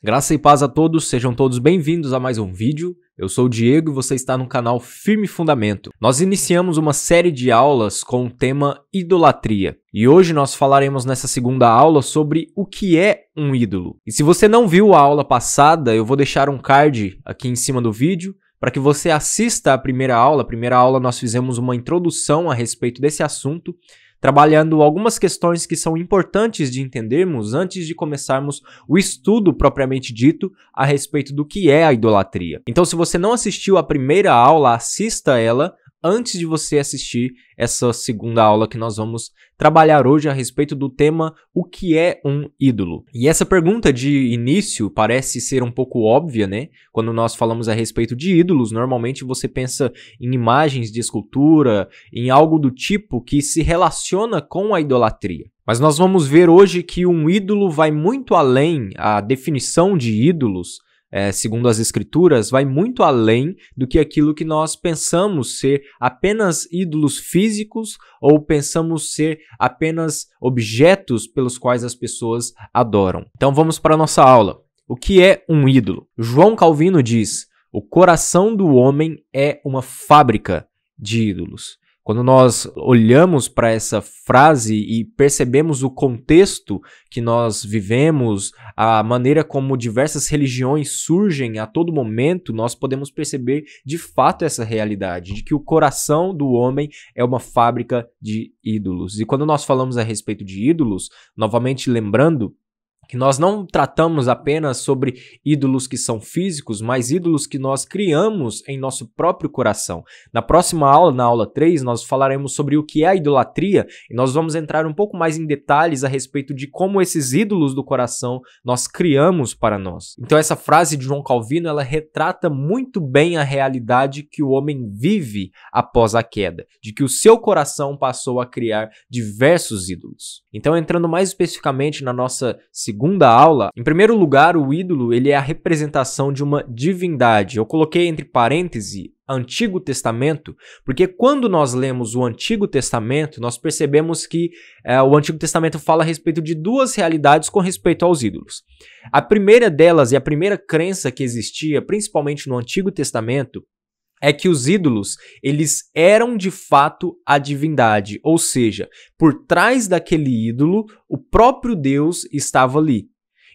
Graça e paz a todos, sejam todos bem-vindos a mais um vídeo. Eu sou o Diego e você está no canal Firme Fundamento. Nós iniciamos uma série de aulas com o tema idolatria. E hoje nós falaremos nessa segunda aula sobre o que é um ídolo. E se você não viu a aula passada, eu vou deixar um card aqui em cima do vídeo para que você assista a primeira aula. A primeira aula nós fizemos uma introdução a respeito desse assunto, trabalhando algumas questões que são importantes de entendermos antes de começarmos o estudo propriamente dito a respeito do que é a idolatria. Então, se você não assistiu a primeira aula, assista ela antes de você assistir essa segunda aula que nós vamos trabalhar hoje a respeito do tema o que é um ídolo. E essa pergunta de início parece ser um pouco óbvia, né? Quando nós falamos a respeito de ídolos, normalmente você pensa em imagens de escultura, em algo do tipo que se relaciona com a idolatria. Mas nós vamos ver hoje que um ídolo vai muito além, a definição de ídolos, segundo as escrituras, vai muito além do que aquilo que nós pensamos ser apenas ídolos físicos ou pensamos ser apenas objetos pelos quais as pessoas adoram. Então vamos para a nossa aula. O que é um ídolo? João Calvino diz: o coração do homem é uma fábrica de ídolos. Quando nós olhamos para essa frase e percebemos o contexto que nós vivemos, a maneira como diversas religiões surgem a todo momento, nós podemos perceber de fato essa realidade, de que o coração do homem é uma fábrica de ídolos. E quando nós falamos a respeito de ídolos, novamente lembrando que nós não tratamos apenas sobre ídolos que são físicos, mas ídolos que nós criamos em nosso próprio coração. Na próxima aula, na aula 3, nós falaremos sobre o que é a idolatria e nós vamos entrar um pouco mais em detalhes a respeito de como esses ídolos do coração nós criamos para nós. Então essa frase de João Calvino, ela retrata muito bem a realidade que o homem vive após a queda, de que o seu coração passou a criar diversos ídolos. Então, entrando mais especificamente na nossa segunda aula, em primeiro lugar, o ídolo ele é a representação de uma divindade. Eu coloquei entre parênteses Antigo Testamento, porque quando nós lemos o Antigo Testamento, nós percebemos que o Antigo Testamento fala a respeito de duas realidades com respeito aos ídolos. A primeira delas e a primeira crença que existia, principalmente no Antigo Testamento, é que os ídolos, eles eram de fato a divindade, ou seja, por trás daquele ídolo, o próprio Deus estava ali.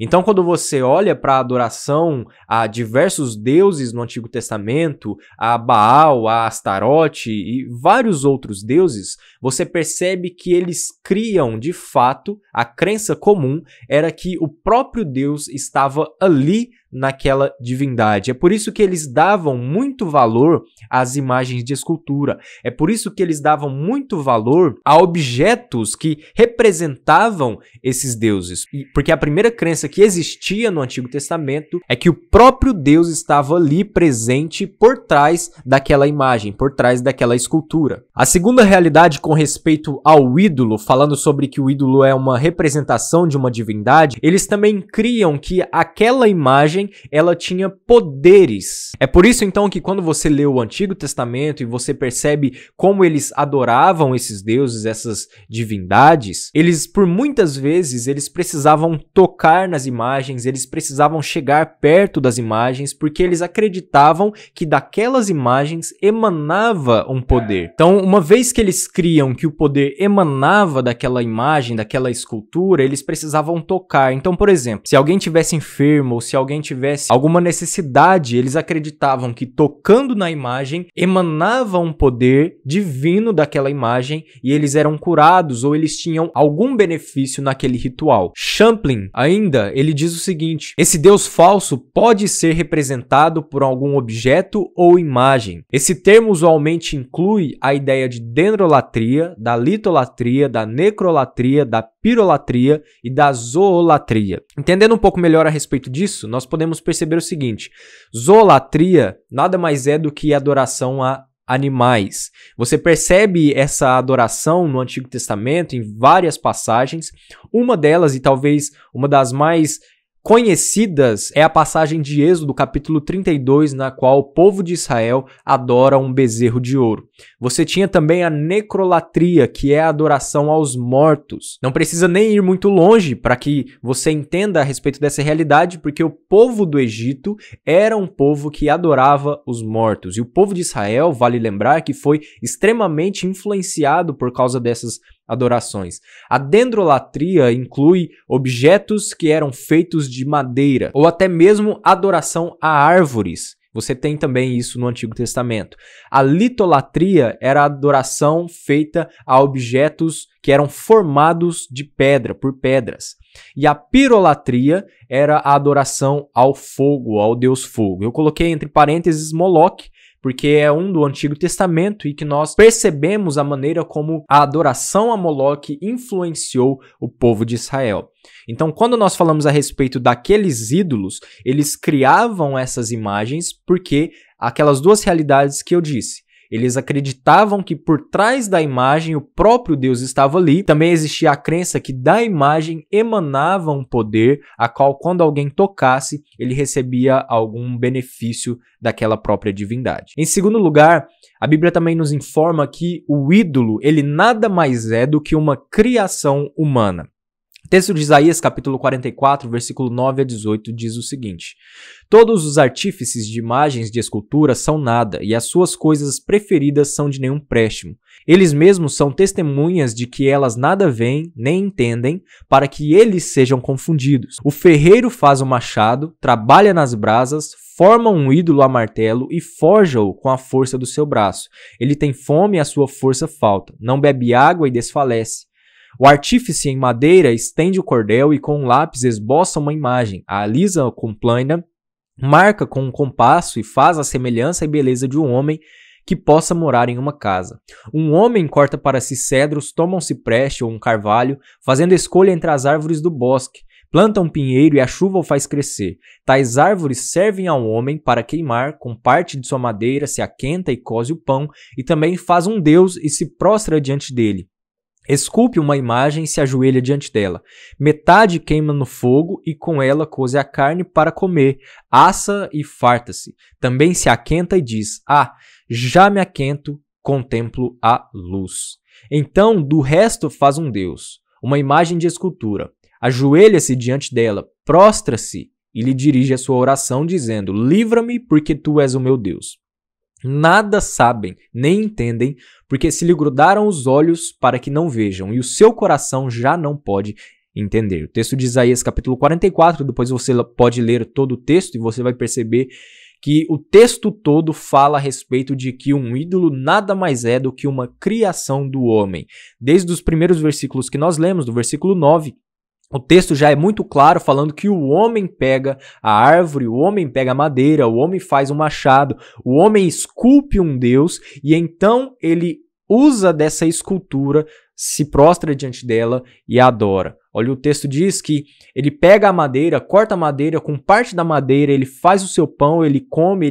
Então, quando você olha para a adoração a diversos deuses no Antigo Testamento, a Baal, a Astarote e vários outros deuses, você percebe que eles criam, de fato, a crença comum era que o próprio Deus estava ali naquela divindade. É por isso que eles davam muito valor às imagens de escultura. É por isso que eles davam muito valor a objetos que representavam esses deuses. Porque a primeira crença que existia no Antigo Testamento é que o próprio Deus estava ali presente por trás daquela imagem, por trás daquela escultura. A segunda realidade com respeito ao ídolo, falando sobre que o ídolo é uma representação de uma divindade, eles também criam que aquela imagem ela tinha poderes. É por isso então que quando você lê o Antigo Testamento e você percebe como eles adoravam esses deuses, essas divindades, eles por muitas vezes eles precisavam tocar nas imagens, eles precisavam chegar perto das imagens porque eles acreditavam que daquelas imagens emanava um poder. Então, uma vez que eles criam que o poder emanava daquela imagem, daquela escultura, eles precisavam tocar. Então, por exemplo, se alguém tivesse enfermo ou se alguém tivesse alguma necessidade, eles acreditavam que tocando na imagem emanava um poder divino daquela imagem e eles eram curados ou eles tinham algum benefício naquele ritual. Champlin ainda, ele diz o seguinte: esse Deus falso pode ser representado por algum objeto ou imagem. Esse termo usualmente inclui a ideia de dendrolatria, da litolatria, da necrolatria, da pirolatria e da zoolatria. Entendendo um pouco melhor a respeito disso, nós podemos perceber o seguinte: zoolatria nada mais é do que adoração a animais. Você percebe essa adoração no Antigo Testamento em várias passagens. Uma delas, e talvez uma das mais conhecidas é a passagem de Êxodo, capítulo 32, na qual o povo de Israel adora um bezerro de ouro. Você tinha também a necrolatria, que é a adoração aos mortos. Não precisa nem ir muito longe para que você entenda a respeito dessa realidade, porque o povo do Egito era um povo que adorava os mortos. E o povo de Israel, vale lembrar, que foi extremamente influenciado por causa dessas adorações. A dendrolatria inclui objetos que eram feitos de madeira, ou até mesmo adoração a árvores. Você tem também isso no Antigo Testamento. A litolatria era a adoração feita a objetos que eram formados de pedra, por pedras. E a pirolatria era a adoração ao fogo, ao deus fogo. Eu coloquei entre parênteses Moloque, porque é um do Antigo Testamento e que nós percebemos a maneira como a adoração a Moloque influenciou o povo de Israel. Então, quando nós falamos a respeito daqueles ídolos, eles criavam essas imagens porque aquelas duas realidades que eu disse. Eles acreditavam que por trás da imagem o próprio Deus estava ali. Também existia a crença que da imagem emanava um poder, a qual quando alguém tocasse, ele recebia algum benefício daquela própria divindade. Em segundo lugar, a Bíblia também nos informa que o ídolo, ele nada mais é do que uma criação humana. O texto de Isaías, capítulo 44, versículo 9 a 18, diz o seguinte: todos os artífices de imagens de escultura são nada, e as suas coisas preferidas são de nenhum préstimo. Eles mesmos são testemunhas de que elas nada veem, nem entendem, para que eles sejam confundidos. O ferreiro faz o machado, trabalha nas brasas, forma um ídolo a martelo e forja-o com a força do seu braço. Ele tem fome e a sua força falta, não bebe água e desfalece. O artífice em madeira estende o cordel e com um lápis esboça uma imagem, a alisa com plana, marca com um compasso e faz a semelhança e beleza de um homem que possa morar em uma casa. Um homem corta para si cedros, toma um cipreste ou um carvalho, fazendo escolha entre as árvores do bosque. Planta um pinheiro e a chuva o faz crescer. Tais árvores servem ao homem para queimar, com parte de sua madeira se aquenta e coze o pão, e também faz um deus e se prostra diante dele. Esculpe uma imagem e se ajoelha diante dela. Metade queima no fogo e com ela coze a carne para comer. Assa e farta-se. Também se aquenta e diz: já me aquento, contemplo a luz. Então, do resto faz um deus, uma imagem de escultura. Ajoelha-se diante dela, prostra-se e lhe dirige a sua oração, dizendo: livra-me, porque tu és o meu Deus. Nada sabem, nem entendem, porque se lhe grudaram os olhos para que não vejam, e o seu coração já não pode entender. O texto de Isaías, capítulo 44, depois você pode ler todo o texto e você vai perceber que o texto todo fala a respeito de que um ídolo nada mais é do que uma criação do homem. Desde os primeiros versículos que nós lemos, do versículo 9, o texto já é muito claro falando que o homem pega a árvore, o homem pega a madeira, o homem faz um machado, o homem esculpe um deus e então ele usa dessa escultura, se prostra diante dela e a adora. Olha, o texto diz que ele pega a madeira, corta a madeira, com parte da madeira ele faz o seu pão, ele come,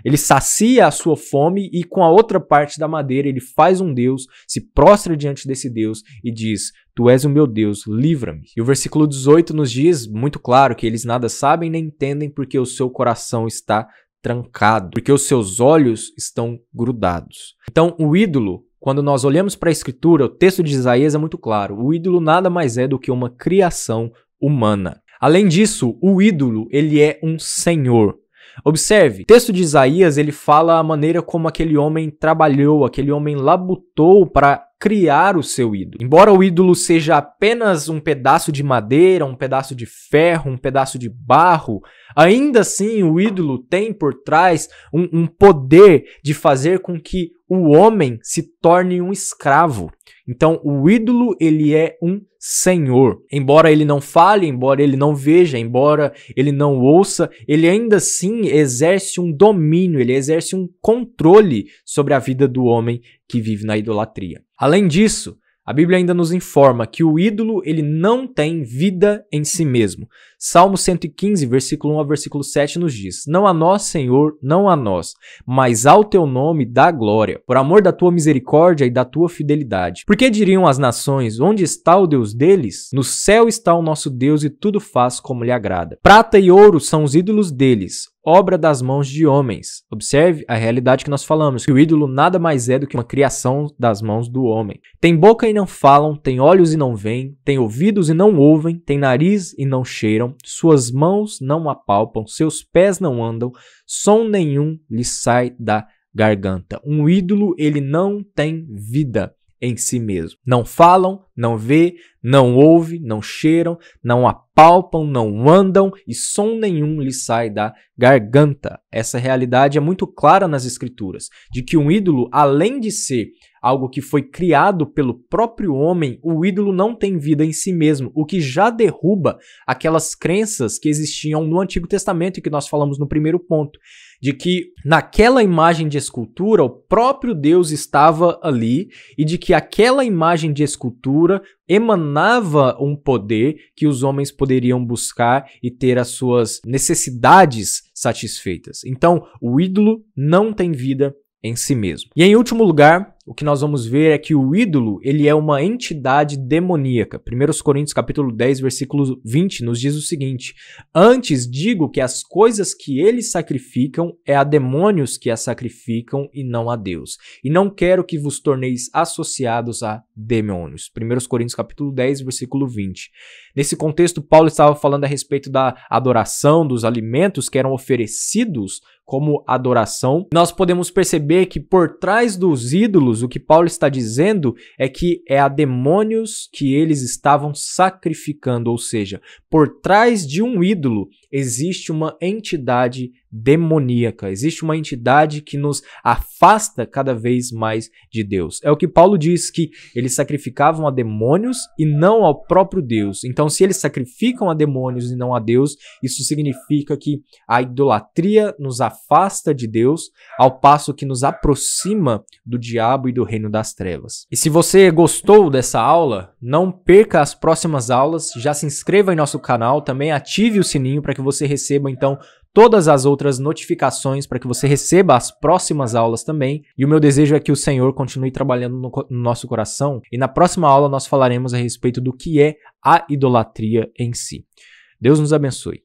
ele sacia a sua fome e com a outra parte da madeira ele faz um deus, se prostra diante desse deus e diz: tu és o meu Deus, livra-me. E o versículo 18 nos diz muito claro que eles nada sabem nem entendem porque o seu coração está trancado, porque os seus olhos estão grudados. Então, o ídolo, quando nós olhamos para a Escritura, o texto de Isaías é muito claro. O ídolo nada mais é do que uma criação humana. Além disso, o ídolo, ele é um senhor. Observe, o texto de Isaías, ele fala a maneira como aquele homem trabalhou, aquele homem labutou para criar o seu ídolo. Embora o ídolo seja apenas um pedaço de madeira, um pedaço de ferro, um pedaço de barro, ainda assim o ídolo tem por trás um poder de fazer com que o homem se torne um escravo. Então, o ídolo, ele é um senhor. Embora ele não fale, embora ele não veja, embora ele não ouça, ele ainda assim exerce um domínio, ele exerce um controle sobre a vida do homem que vive na idolatria. Além disso, A Bíblia ainda nos informa que o ídolo ele não tem vida em si mesmo. Salmo 115, versículo 1 a versículo 7 nos diz: Não a nós, Senhor, não a nós, mas ao teu nome dá glória, por amor da tua misericórdia e da tua fidelidade. Porque diriam as nações, onde está o Deus deles? No céu está o nosso Deus e tudo faz como lhe agrada. Prata e ouro são os ídolos deles, obra das mãos de homens. Observe a realidade que nós falamos, que o ídolo nada mais é do que uma criação das mãos do homem. Tem boca e não falam, tem olhos e não veem, tem ouvidos e não ouvem, tem nariz e não cheiram, suas mãos não apalpam, seus pés não andam, som nenhum lhe sai da garganta. Um ídolo, ele não tem vida em si mesmo. Não falam, não vê, não ouve, não cheiram, não apalpam, não andam e som nenhum lhe sai da garganta. Essa realidade é muito clara nas Escrituras, de que um ídolo, além de ser algo que foi criado pelo próprio homem, o ídolo não tem vida em si mesmo, o que já derruba aquelas crenças que existiam no Antigo Testamento e que nós falamos no primeiro ponto, de que naquela imagem de escultura o próprio Deus estava ali e de que aquela imagem de escultura emanava um poder que os homens poderiam buscar e ter as suas necessidades satisfeitas. Então, o ídolo não tem vida em si mesmo. E em último lugar, o que nós vamos ver é que o ídolo, ele é uma entidade demoníaca. 1 Coríntios capítulo 10, versículo 20 nos diz o seguinte: Antes digo que as coisas que eles sacrificam é a demônios que as sacrificam e não a Deus. E não quero que vos torneis associados a demônios. 1 Coríntios capítulo 10, versículo 20. Nesse contexto, Paulo estava falando a respeito da adoração, dos alimentos que eram oferecidos como adoração. Nós podemos perceber que por trás dos ídolos, o que Paulo está dizendo é que é a demônios que eles estavam sacrificando, ou seja, por trás de um ídolo existe uma entidade demoníaca, existe uma entidade que nos afasta cada vez mais de Deus. É o que Paulo diz, que eles sacrificavam a demônios e não ao próprio Deus. Então, se eles sacrificam a demônios e não a Deus, isso significa que a idolatria nos afasta de Deus, ao passo que nos aproxima do diabo e do reino das trevas. E se você gostou dessa aula, não perca as próximas aulas, já se inscreva em nosso canal, também ative o sininho para que você receba, então, todas as outras notificações, para que você receba as próximas aulas também. E o meu desejo é que o Senhor continue trabalhando no nosso coração. E na próxima aula nós falaremos a respeito do que é a idolatria em si. Deus nos abençoe.